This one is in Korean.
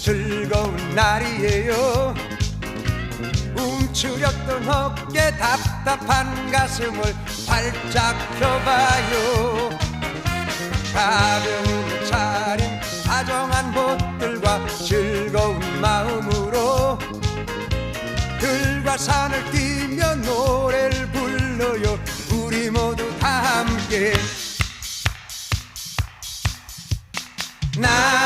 즐거운 날이에요. 움츠렸던 어깨 답답한 가슴을 활짝 펴봐요. 가벼운 차림 다정한 곳들과 즐거운 마음으로 들과 산을 뛰며 노래를 불러요. 우리 모두 다 함께 나